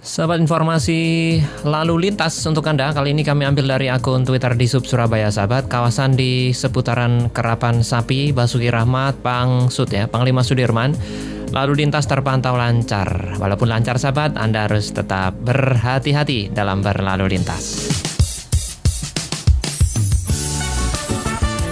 Sahabat informasi lalu lintas untuk Anda. Kali ini kami ambil dari akun Twitter di Sub Surabaya, sahabat. Kawasan di seputaran Kerapan Sapi, Basuki Rahmat, Panglima Sudirman. Lalu lintas terpantau lancar. Walaupun lancar, sahabat, Anda harus tetap berhati-hati dalam berlalu lintas.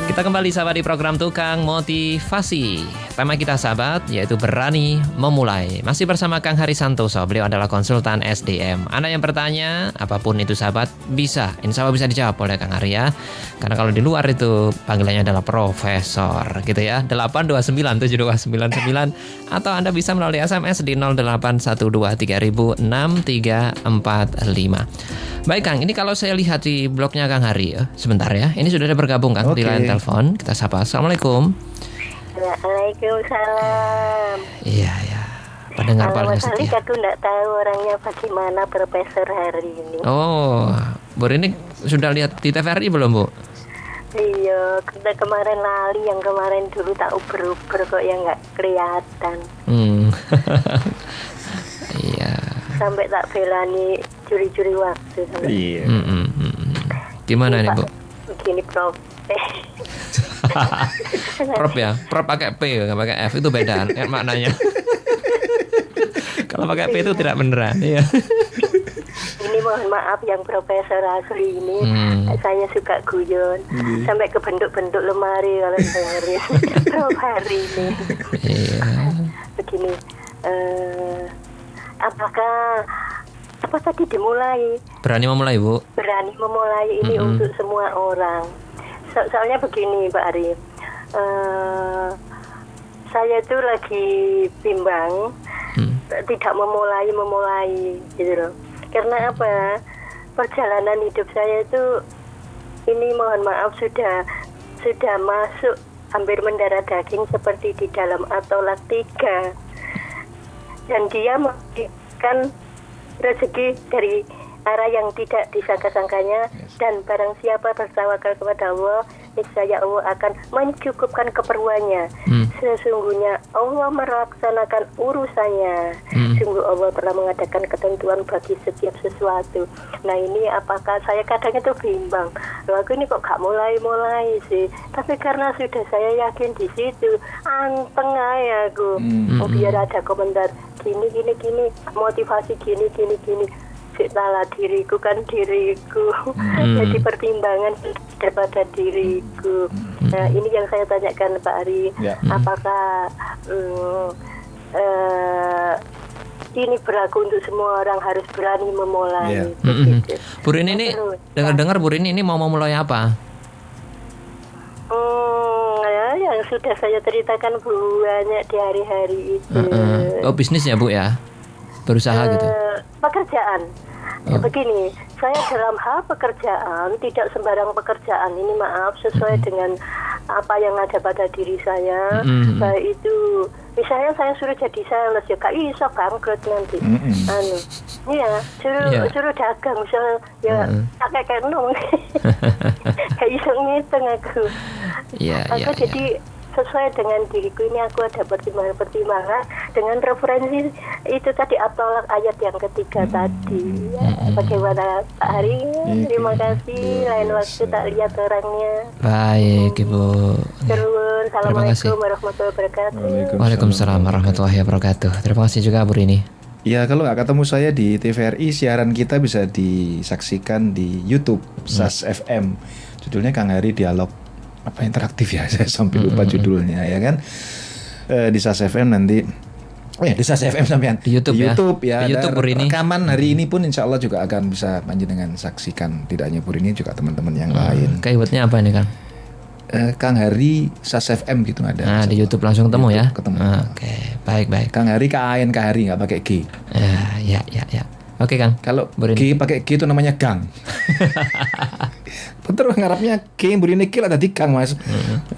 Kita kembali, sahabat, di program Tukang Motivasi. Tema kita, sahabat, yaitu berani memulai. Masih bersama Kang Hari Santoso. Beliau adalah konsultan SDM. Anda yang bertanya, apapun itu, sahabat, bisa. Insya Allah bisa dijawab oleh Kang Hari ya. Karena kalau di luar itu panggilannya adalah profesor, gitu ya. 8297299 atau Anda bisa melalui SMS di 0812306345. Baik, Kang, ini kalau saya lihat di blognya Kang Hari ya. Sebentar ya. Ini sudah ada bergabung, Kang, di line telepon. Kita sapa. Assalamualaikum. Waalaikumsalam. Iya, ya. Pendengar paling setia. Aku nggak tahu orangnya bagaimana Profesor Hari ini. Oh, Bu Rini sudah lihat di TVRI belum, Bu? Iya, kita kemarin lali, yang kemarin dulu tak uber-uber kok yang nggak kelihatan. Iya. Sampai tak belani curi-curi waktu. Iya. Gimana nih, Bu? Begini, Prof. Prop ya, prop pakai P nggak pakai F, itu beda maknanya. Kalau pakai P itu tidak beneran. Iya. Ini mohon maaf yang Profesor asli ini, saya suka guyon sampai ke bentuk-bentuk lemari kalau dengerin Prof Hari ini. Iya. Begini, apa tadi dimulai? Berani memulai, Bu. Berani memulai ini untuk semua orang. Soalnya begini, Pak Ari, saya itu lagi bimbang, tidak memulai gitu loh. Karena apa? Perjalanan hidup saya itu ini mohon maaf sudah masuk hampir mendarah daging seperti di dalam Atolak 3. Dan dia memberikan rezeki dari arah yang tidak disangka-sangkanya, dan barang siapa bertawakal kepada Allah, niscaya Allah akan mencukupkan keperluannya. Sesungguhnya Allah melaksanakan urusannya. Sungguh Allah telah mengadakan ketentuan bagi setiap sesuatu. Nah, ini apakah saya kadang itu bimbang, aku ini kok gak mulai sih. Tapi karena sudah saya yakin di situ, anteng aja aku. Biar ada komentar gini, motivasi gini. Salah diriku kan diriku. Jadi pertimbangan daripada diriku. Nah, ini yang saya tanyakan Pak Ari, apakah ini berlaku untuk semua orang, harus berani memulai? Bu Rini ini dengar Bu Rini ini mau memulai apa? Yang sudah saya ceritakan banyak di hari-hari itu. Oh, bisnis ya, Bu ya? Berusaha gitu. Pekerjaan. Begini, saya dalam hal pekerjaan tidak sembarang pekerjaan. Ini maaf, sesuai dengan apa yang ada pada diri saya. Baik itu, misalnya saya suruh jadi sales ya, gak iso bangkrut nanti. Suruh dagang misalnya, ya kayak nong. Gak iso ngitung aku. Jadi sesuai dengan diriku ini, aku ada pertimbangan dengan referensi itu tadi, Atolak ayat yang ketiga tadi. Bagaimana Pak Hari? Terima kasih. Lain waktu tak lihat orangnya. Baik, Ibu. Terus, Assalamualaikum warahmatullahi wabarakatuh. Waalaikumsalam warahmatullahi wabarakatuh. Terima kasih juga, Bu Rini. Ya, kalau nggak ketemu saya di TVRI, siaran kita bisa disaksikan di YouTube SAS FM. Judulnya Kang Hari Dialog interaktif ya, saya sampai lupa judulnya ya kan. Di SAS FM nanti di SAS FM sampean di YouTube ya. Di YouTube ini rekaman hari ini pun insya Allah juga akan bisa panjenengan saksikan, tidak hanya Bu Rini, juga teman-teman yang lain. Keywordnya apa ini, Kang? Kang Hari SAS FM gitu ada. Nah, di YouTube langsung ketemu ya. Ketemu. Oke, baik. Kang Hari Kang Hari nggak pakai G. Ya. Oke, Kang. Kalau G pakai G itu namanya gang. Terus ngarapnya G, Bu Rini K tadi Kang, Mas.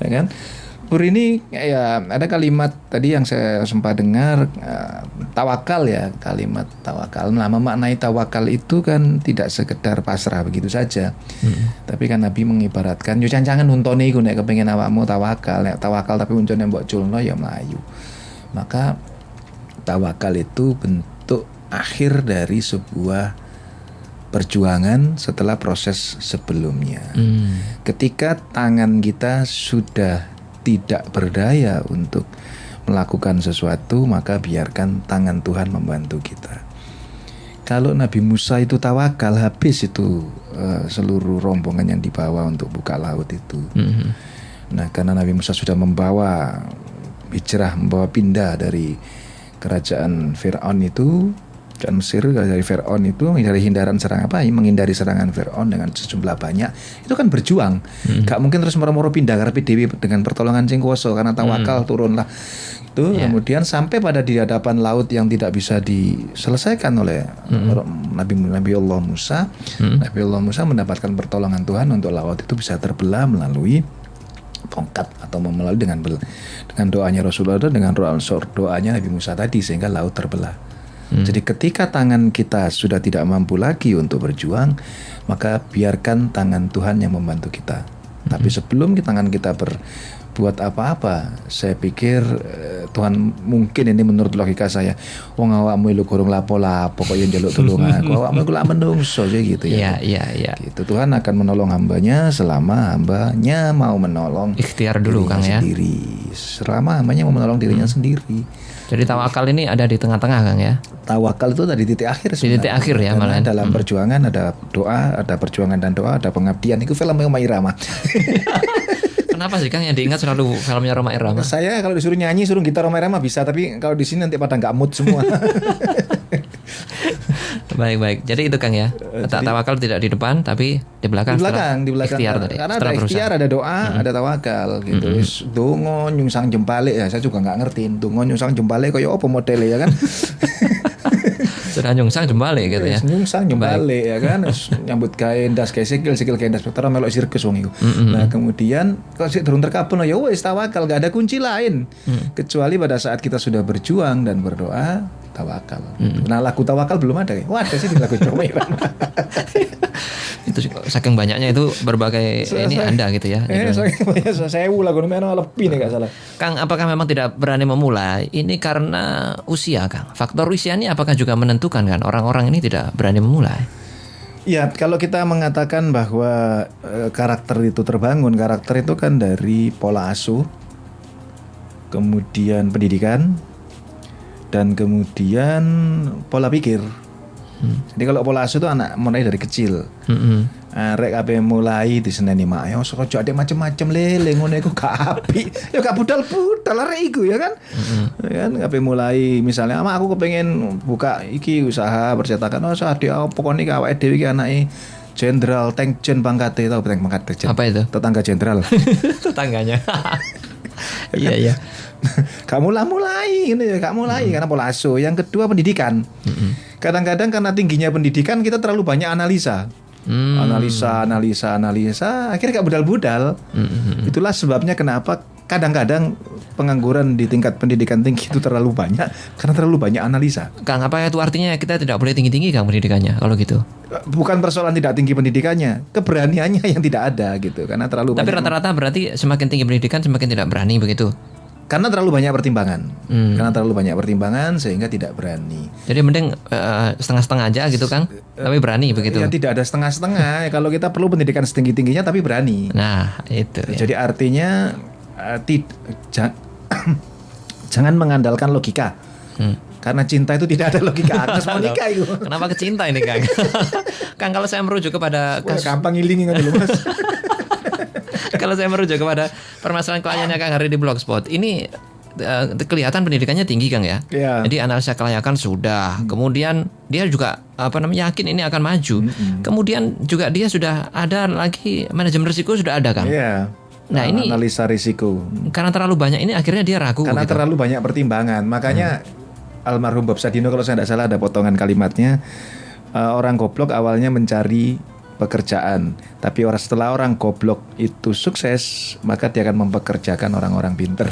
Ya kan? Bu Rini ya ada kalimat tadi yang saya sempat dengar, tawakal ya, kalimat tawakal. Nah, memaknai tawakal itu kan tidak sekedar pasrah begitu saja. Tapi kan Nabi mengibaratkan yo cancangan nuntoni iku nek kepengin awakmu tawakal, nek tawakal tapi uncune mbok culno ya mlayu. Maka tawakal itu bentuk akhir dari sebuah perjuangan setelah proses sebelumnya. Ketika tangan kita sudah tidak berdaya untuk melakukan sesuatu, maka biarkan tangan Tuhan membantu kita. Kalau Nabi Musa itu tawakal, habis itu seluruh rombongan yang dibawa untuk buka laut itu. Nah, karena Nabi Musa sudah membawa hijrah, membawa pindah dari kerajaan Fir'aun itu, dan Mesir, dari Fir'aun itu menghindari serangan Fir'aun dengan sejumlah banyak, itu kan berjuang. Gak mungkin terus moro-moro pindah karena Dewi dengan pertolongan sing kuwasa, karena tawakal turunlah itu. Kemudian sampai pada di hadapan laut yang tidak bisa diselesaikan oleh Nabi Allah Musa. Nabi Allah Musa mendapatkan pertolongan Tuhan untuk laut itu bisa terbelah melalui tongkat atau melalui dengan doanya Rasulullah, dengan doanya Nabi Musa tadi, sehingga laut terbelah. Jadi ketika tangan kita sudah tidak mampu lagi untuk berjuang, maka biarkan tangan Tuhan yang membantu kita. Tapi sebelum tangan kita berbuat apa-apa, saya pikir Tuhan, mungkin ini menurut logika saya, wong awakmu lu gorong lapo-lapo kok yang njaluk tulungan, awakmu iku lak menungso gitu ya. Iya. Gitu. Tuhan akan menolong hambanya selama hambanya mau menolong ikhtiar dulu Kang ya. Sendiri. Selama hambanya mau menolong dirinya sendiri. Jadi tawakal ini ada di tengah-tengah Kang ya. Tawakal itu tadi titik akhir sebenarnya. Di titik akhir ya malah. Dalam perjuangan ada doa, ada perjuangan dan doa, ada pengabdian. Itu film Rhoma Irama. Kenapa sih Kang yang diingat selalu filmnya Rhoma Irama? Saya kalau disuruh nyanyi, suruh gitar Rhoma Irama bisa, tapi kalau di sini nanti pada nggak mood semua. Baik. Jadi itu Kang ya. Tawakal tidak di depan tapi di belakang. Di belakang. Ikhtiar tadi. Karena ada ikhtiar, ada doa, ada tawakal gitu. Dongo nyungsang jempale ya, saya juga nggak ngerti. Dongo nyungsang jempale koyo apa modelnya ya kan? Sudah nyungsang jembale gitu ya. Nyungsang jembale ya kan. Nyambut gawe ndas gawe sikil gawe ndas betara melok sirkus wong iku. Nah, kemudian kalau sik durung terkabul ya wis tawakal, enggak ada kunci lain. Kecuali pada saat kita sudah berjuang dan berdoa, tawakal. Nah, lagu tawakal belum ada ya. Wah, ada sih di lagu Rhoma Irama. Itu saking banyaknya itu berbagai ini Anda gitu ya. Saya lagu nomor lebih nih enggak salah. Kang, apakah memang tidak berani memulai? Ini karena usia, Kang. Faktor usia ini apakah juga menentukan kan orang-orang ini tidak berani memulai? Ya, kalau kita mengatakan bahwa karakter itu terbangun, karakter itu kan dari pola asuh, kemudian pendidikan, dan kemudian pola pikir. Jadi kalau pola asuh itu anak mulai dari kecil. Rek kabeh mulai diseneni mak yo ojo ade macem-macem lele ngono iku gak apik. Ya gak budal-budal arek iku ya kan. Ya kan kabeh mulai misalnya mak aku kepengin buka iki usaha percetakan adik pokoknya iki awake dhewe iki anake jenderal Tengjen pangkate tau pangkat Tengjen. Apa itu? Tetangga jenderal. Tetangganya. Iya. Kamu mulai ini ya, kamu mulai karena pola asuh. Yang kedua pendidikan. Kadang-kadang karena tingginya pendidikan kita terlalu banyak analisa. Analisa akhirnya gak budal-budal. Itulah sebabnya kenapa kadang-kadang pengangguran di tingkat pendidikan tinggi itu terlalu banyak karena terlalu banyak analisa. Kang, apa itu artinya kita tidak boleh tinggi-tinggi Kang pendidikannya kalau gitu? Bukan persoalan tidak tinggi pendidikannya, keberaniannya yang tidak ada gitu karena terlalu Tapi banyak. rata-rata berarti semakin tinggi pendidikan semakin tidak berani begitu. Karena terlalu banyak pertimbangan. Karena terlalu banyak pertimbangan sehingga tidak berani. Jadi mending setengah-setengah aja gitu Kang. Tapi berani begitu. Ya tidak ada setengah-setengah. Kalau kita perlu pendidikan setinggi-tingginya tapi berani. Nah, itu. Ya. Jadi artinya jangan mengandalkan logika. Karena cinta itu tidak ada logika. Agnes Monica itu. Kenapa kecinta ini Kang? Kang, kalau saya merujuk kepada gampang ngilingi kan dulu Mas. Kalau saya merujuk kepada permasalahan kliennya Kang Hari di Blogspot, ini kelihatan pendidikannya tinggi Kang ya. Jadi analisa kelayakan sudah. Kemudian dia juga yakin ini akan maju. Kemudian juga dia sudah ada lagi manajemen risiko sudah ada Kang. Nah, ini analisa risiko. Karena terlalu banyak ini akhirnya dia ragu. Karena gitu. Terlalu banyak pertimbangan. Makanya almarhum Bob Sadino kalau saya tidak salah ada potongan kalimatnya, orang goblok awalnya mencari pekerjaan, tapi setelah orang goblok itu sukses, maka dia akan mempekerjakan orang-orang pinter.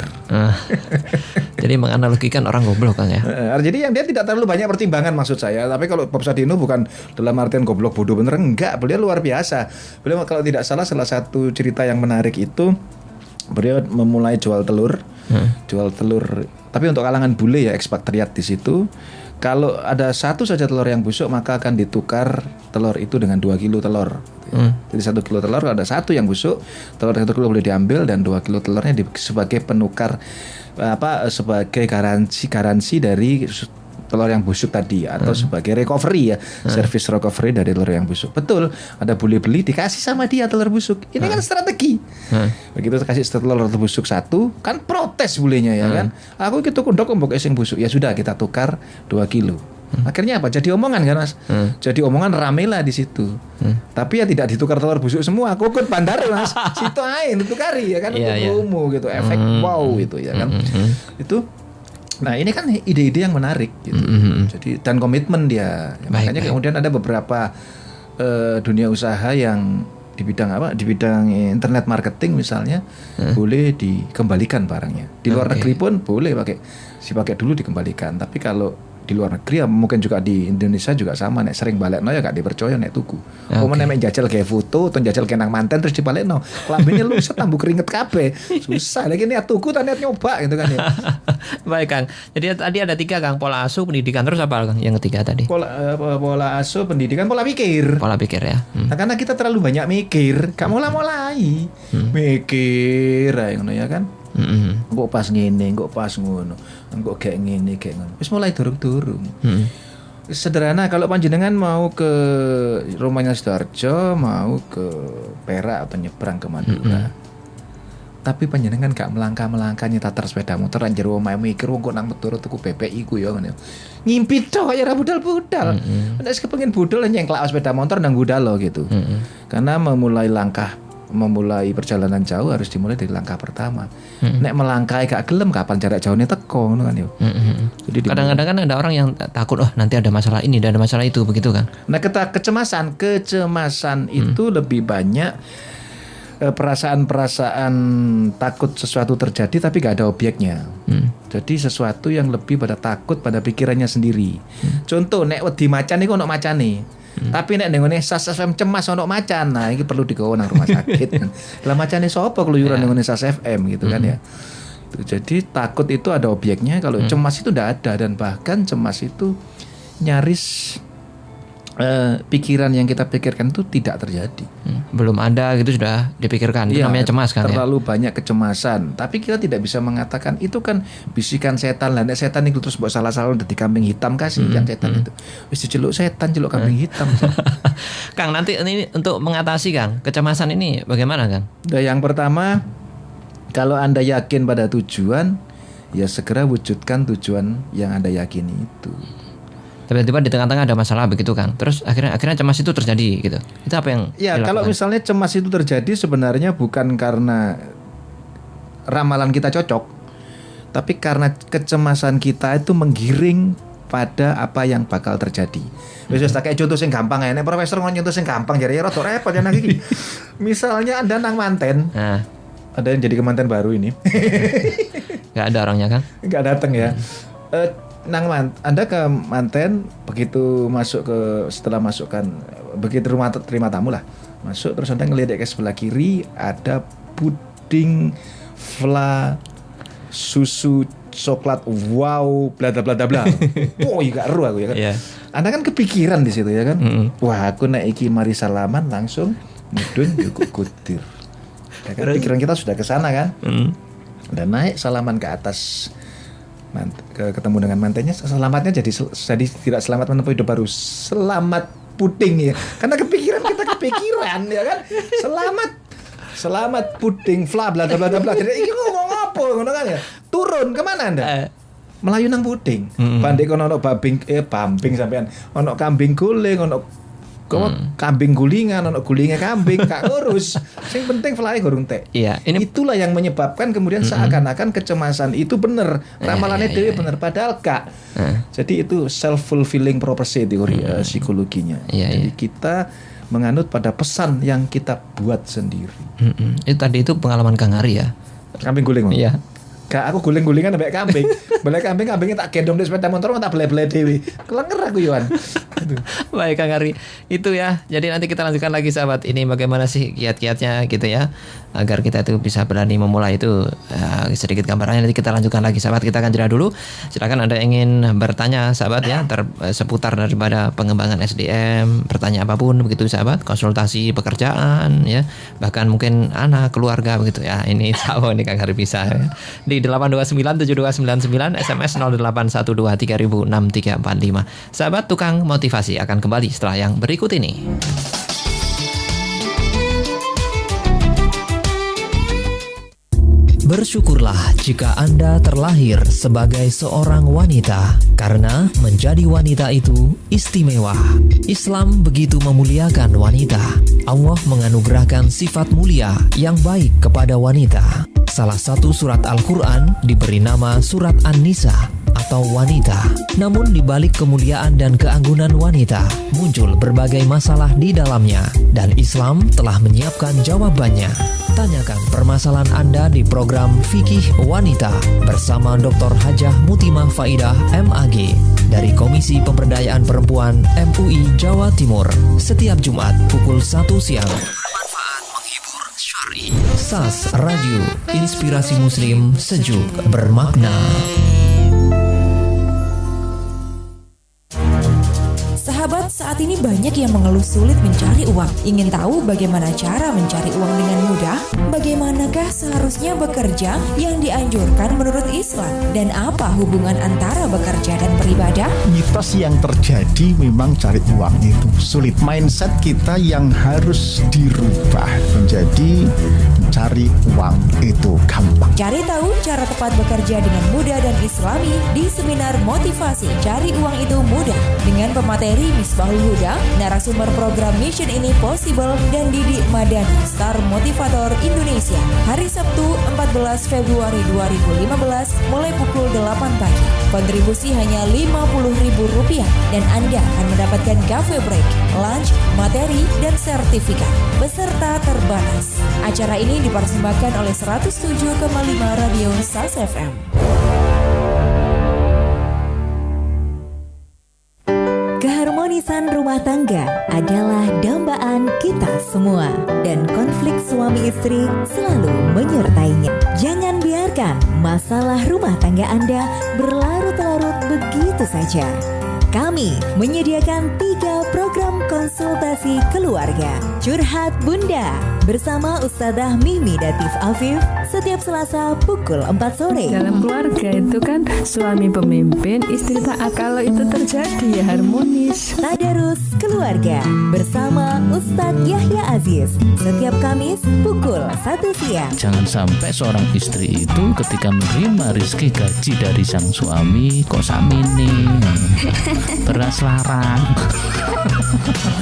Jadi menganalogikan orang goblok Kang ya. Jadi yang dia tidak terlalu banyak pertimbangan maksud saya. Tapi kalau Bob Sadino bukan dalam artian goblok bodoh bener, enggak. Beliau luar biasa. Beliau kalau tidak salah satu cerita yang menarik itu beliau memulai jual telur. Jual telur Tapi untuk kalangan bule ya ekspatriat di situ, kalau ada satu saja telur yang busuk maka akan ditukar telur itu dengan 2 kilo telur. Jadi 1 kilo telur, kalau ada satu yang busuk, telur 1 kilo boleh diambil dan 2 kilo telurnya sebagai penukar sebagai garansi dari telur yang busuk tadi, atau sebagai recovery ya, service recovery dari telur yang busuk. Betul, ada bule beli dikasih sama dia telur busuk. Ini kan strategi. Begitu kasih telur busuk satu, kan protes bulenya ya kan. Aku gitu kondok mbok sing busuk. Ya sudah kita tukar 2 kilo. Akhirnya apa? Jadi omongan kan Mas. Jadi omongan rame lah di situ. Tapi ya tidak ditukar telur busuk semua. Kukut bandar Mas. Situ aja ditukari ya kan, untuk promo gitu, efek wow gitu ya kan. Itu. Nah ini kan ide-ide yang menarik gitu. Jadi dan komitmen dia. Makanya kemudian ada beberapa dunia usaha yang di bidang apa? Di bidang internet marketing misalnya boleh dikembalikan barangnya. Di luar negeri pun boleh dipakai dulu dikembalikan. Tapi kalau di luar negeri ya mungkin juga di Indonesia juga sama, nek sering balekno ya gak dipercaya nek tuku. Apa nek jajal kayak foto atau jajal kenang manten terus dibalekno, klambine lu setambu keringet kabeh. Susah lagi nih tuku ta nek nyoba gitu kan ya. Baik Kang. Jadi tadi ada 3 Kang, pola asuh, pendidikan, terus apa Kang yang ketiga tadi? Pola asuh, pendidikan, pola pikir. Pola pikir ya. Nah, karena kita terlalu banyak mikir, gak mulai mikir ae ngono ya kan. Kok pas ngene, kok pas ngono, kok kayak ngene, kayak ngono. Wis mulai durung-durung. Sederhana, kalau panjenengan mau ke rumahnya Sidoarjo, mau ke Perak atau nyebrang ke Madura. Tapi panjenengan gak melangkah nyetar sepeda motor lan jero omahe mikir wong kok nang Madura tuku BPI ku ya ngono. Ngimpi tok ya ora budal-budal. Nek kepengin budal nyengklak sepeda motor nang budal lo gitu. Karena memulai perjalanan jauh harus dimulai dari langkah pertama. Nek melangkah gak gelem kapan jarak jauhnya teko ngono kan yo. Jadi kadang-kadang kan ada orang yang takut nanti ada masalah ini dan ada masalah itu begitu kan. Nah, kecemasan itu lebih banyak perasaan takut sesuatu terjadi tapi gak ada objeknya. Jadi sesuatu yang lebih pada takut pada pikirannya sendiri. Contoh nek wedi macan iku ono macane. Tapi nek nengone SAS FM cemas ono macan. Nah, ini perlu digawa nang rumah sakit. Lah macane sapa keluyuran nengone SAS FM gitu kan ya. Jadi takut itu ada objeknya, kalau cemas itu tidak ada, dan bahkan cemas itu nyaris pikiran yang kita pikirkan itu tidak terjadi. Belum ada gitu sudah dipikirkan. Itu namanya cemas kan. Terlalu banyak kecemasan. Tapi kita tidak bisa mengatakan itu kan bisikan setan lah. Nek setan itu terus buat salah-salah dari kambing hitam kasih yang setan itu. Wis diceluk setan, celuk kambing hitam. Kang, nanti ini untuk mengatasi Kang kecemasan ini bagaimana Kang? Nah, yang pertama, kalau Anda yakin pada tujuan, ya segera wujudkan tujuan yang Anda yakini itu. Tiba-tiba di tengah-tengah ada masalah begitu Kang. Terus akhirnya cemas itu terjadi gitu. Itu apa yang dilakukan? Kalau misalnya cemas itu terjadi sebenarnya bukan karena ramalan kita cocok, tapi karena kecemasan kita itu menggiring pada apa yang bakal terjadi. Wis kayak contoh sing gampang ya. Nek profesor ngono contoh sing gampang jare rada repot ya iki. Misalnya Anda nang manten. Ada yang jadi kemanten baru ini. Gak ada orangnya Kang? Gak datang ya. Anda ke manten, begitu masuk setelah masukkan, begitu rumah terima tamu lah, masuk terus Anda ngelihat ke sebelah kiri ada puding fla susu coklat wow bla bla bla bla. Oh iya gak ru aku ya kan. Yeah. Anda kan kepikiran di situ ya kan. Wah aku naik iki mari salaman langsung mudun cukup kutir. Ya kan, pikiran kita sudah ke sana kan. Dan naik salaman ke atas, ketemu dengan mantannya, selamatnya jadi tidak selamat menempuh hidup baru, selamat puding ya, karena kita kepikiran ya kan, selamat puding bla bla bla bla. Jadi ini ngomong apa ngono kan ya, turun kemana Anda? Melayu nang puding. Bandek ono bambing sampean, ono kambing guling, ono kambing gulingan, ono gulingnya kambing, gak ngurus. Sing penting fly gorong tek. Iya, itulah yang menyebabkan kemudian seakan-akan kecemasan itu benar, ramalannya dewe benar, padahal gak. Jadi itu self fulfilling prophecy teori psikologinya. Jadi kita menganut pada pesan yang kita buat sendiri. Itu tadi itu pengalaman Kang Ari ya. Kambing guling. Iya. Gak, aku guling-gulingan ambek kambing. Balik kambingnya tak gendong di sepeda motor tak bele-bele dewi. Kelenger aku Yohan. Baik Kang Ari, itu ya. Jadi nanti kita lanjutkan lagi sahabat. Ini bagaimana sih kiat-kiatnya gitu ya, agar kita itu bisa berani memulai itu. Sedikit gambarannya nanti kita lanjutkan lagi sahabat. Kita akan jeda dulu. Silakan Anda ingin bertanya sahabat ya, seputar daripada pengembangan SDM, bertanya apapun begitu sahabat, konsultasi pekerjaan ya, bahkan mungkin anak, keluarga begitu ya. Ini tahu nih Kang Ari bisa ya. Di 8297299 SMS 0812306345. Sahabat Tukang Motivasi akan kembali setelah yang berikut ini. Bersyukurlah jika Anda terlahir sebagai seorang wanita, karena menjadi wanita itu istimewa. Islam begitu memuliakan wanita. Allah menganugerahkan sifat mulia yang baik kepada wanita. Salah satu surat Al-Quran diberi nama Surat An-Nisa atau wanita. Namun di balik kemuliaan dan keanggunan wanita, muncul berbagai masalah di dalamnya, dan Islam telah menyiapkan jawabannya. Tanyakan permasalahan Anda di program Fikih Wanita bersama Dr. Hajah Mutimah Faidah MAG dari Komisi Pemberdayaan Perempuan MUI Jawa Timur setiap Jumat pukul 1 siang. Manfaat menghibur syar'i. SAS Radio, inspirasi Muslim sejuk bermakna. Sahabat, saat ini banyak yang mengeluh sulit mencari uang. Ingin tahu bagaimana cara mencari uang dengan mudah? Bagaimanakah seharusnya bekerja yang dianjurkan menurut Islam? Dan apa hubungan antara bekerja dan beribadah? Mitos yang terjadi memang cari uang itu sulit. Mindset kita yang harus dirubah menjadi mencari uang itu gampang. Cari tahu cara tepat bekerja dengan mudah dan Islami di seminar motivasi Cari Uang Itu Mudah dengan pemateri Misbahul Huda, narasumber program Mission Ini Possible, dan Didi Madani, Star Motivator Indonesia. Hari Sabtu 14 Februari 2015 mulai pukul 8 pagi. Kontribusi hanya Rp50.000 dan Anda akan mendapatkan cafe break, lunch, materi, dan sertifikat. Peserta terbatas. Acara ini dipersembahkan oleh 107,5 Radio SAS FM. Keharmonisan rumah tangga adalah dambaan kita semua, dan konflik suami istri selalu menyertainya. Jangan biarkan masalah rumah tangga Anda berlarut-larut begitu saja. Kami menyediakan 3 program konsultasi keluarga. Curhat Bunda bersama Ustadzah Mimi Datif Afif setiap Selasa pukul 4 sore. Dalam keluarga itu kan suami pemimpin, istri taat. Kalau itu terjadi ya harmonis. Tadarus Keluarga bersama Ustadz Yahya Aziz setiap Kamis pukul 1 siang. Jangan sampai seorang istri itu ketika menerima rezeki gaji dari sang suami kok samini beras larang.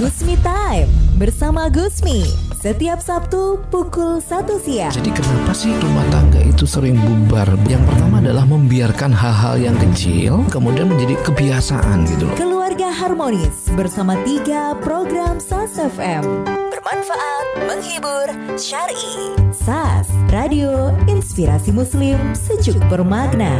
Gusmi Time bersama Gusmi setiap Sabtu pukul 1 siang. Jadi kenapa sih rumah tangga itu sering bubar? Yang pertama adalah membiarkan hal-hal yang kecil kemudian menjadi kebiasaan gitu loh. Keluarga Harmonis bersama 3 program SAS FM. Bermanfaat, menghibur, syar'i. SAS, Radio Inspirasi Muslim Sejuk Bermakna.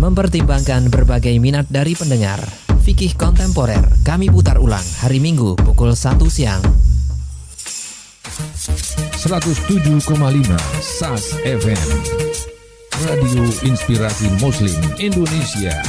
Mempertimbangkan berbagai minat dari pendengar, Fikih Kontemporer kami putar ulang hari Minggu pukul 1 siang. 107,5 SAS FM, Radio Inspirasi Muslim Indonesia.